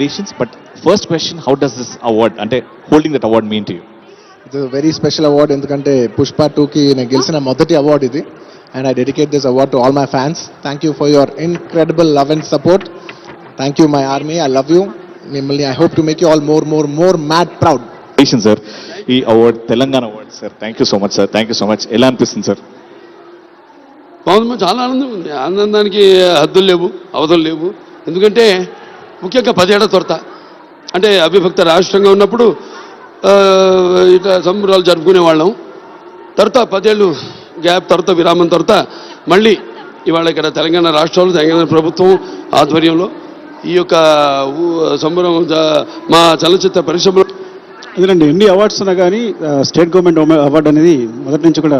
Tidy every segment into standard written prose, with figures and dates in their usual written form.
congratulations. But first question, how does this award, ante holding that award mean to you? It's a very special award ఎందుకంటే పుష్ప 2కి నేను గెలిచిన మొదటి award ఇది. And I dedicate this award to all my fans. Thank you for your incredible love and support. Thank you my army. I love you. మిమ్మల్ని I hope to make you all more mad proud. Congratulations sir. ఈ award Telangana award sir. Thank you so much sir. Thank you so much. ఎలా అనిపిస్తుంది sir? బాగుంది, చాలా ఆనందం ఉంది. ఆనందానికి హద్దులు లేవు, అవధులు లేవు. ఎందుకంటే ముఖ్యంగా 10 ఏళ్ల తొరత, అంటే అవిభక్త రాష్ట్రంగా ఉన్నప్పుడు ఇట్లా సంబరాలు జరుపుకునే వాళ్ళం. తర్వాత 10 ఏళ్ళు గ్యాప్, తర్వాత విరామం, తర్వాత మళ్ళీ ఇవాళ ఇక్కడ తెలంగాణ రాష్ట్రంలో తెలంగాణ ప్రభుత్వం ఆధ్వర్యంలో ఈ యొక్క సంబరం మా చలనచిత్ర పరిశ్రమలో. ఎందుకంటే ఎన్ని అవార్డ్స్ ఉన్నా కానీ స్టేట్ గవర్నమెంట్ అవార్డు అనేది మొదటి నుంచి కూడా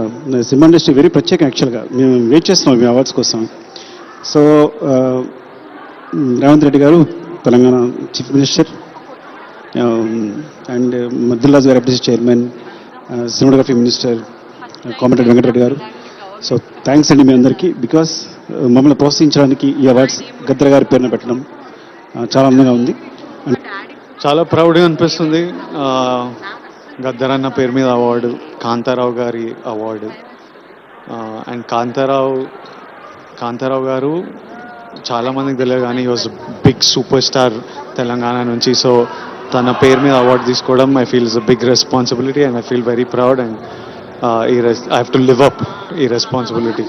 సినిమా ఇండస్ట్రీ వెరీ ప్రత్యేకం. యాక్చువల్గా మేము వెయిట్ చేస్తున్నాం మీ అవార్డ్స్ కోసం. సో రేవంత్ రెడ్డి గారు తెలంగాణ చీఫ్ మినిస్టర్ అండ్ మద్దిల్లాజ్ గారు FDC chairman, cinematography minister Komatireddy Venkatreddy గారు. సో థ్యాంక్స్ అండి మీ అందరికీ. బికాస్ మమ్మల్ని ప్రోత్సహించడానికి ఈ అవార్డ్స్ గద్దర్ గారి పేరున పెట్టడం చాలా అందంగా ఉంది. చాలా ప్రౌడ్గా అనిపిస్తుంది. గద్దర్ అన్న పేరు మీద అవార్డు, కాంతారావు గారి అవార్డు. అండ్ కాంతారావు గారు చాలామందికి తెలియదు కానీ he was big super star Telangana నుంచి. సో తన పేరు మీద అవార్డు తీసుకోవడం I feel is a big responsibility and I feel very proud and I have to live up ఈ రెస్పాన్సిబిలిటీ.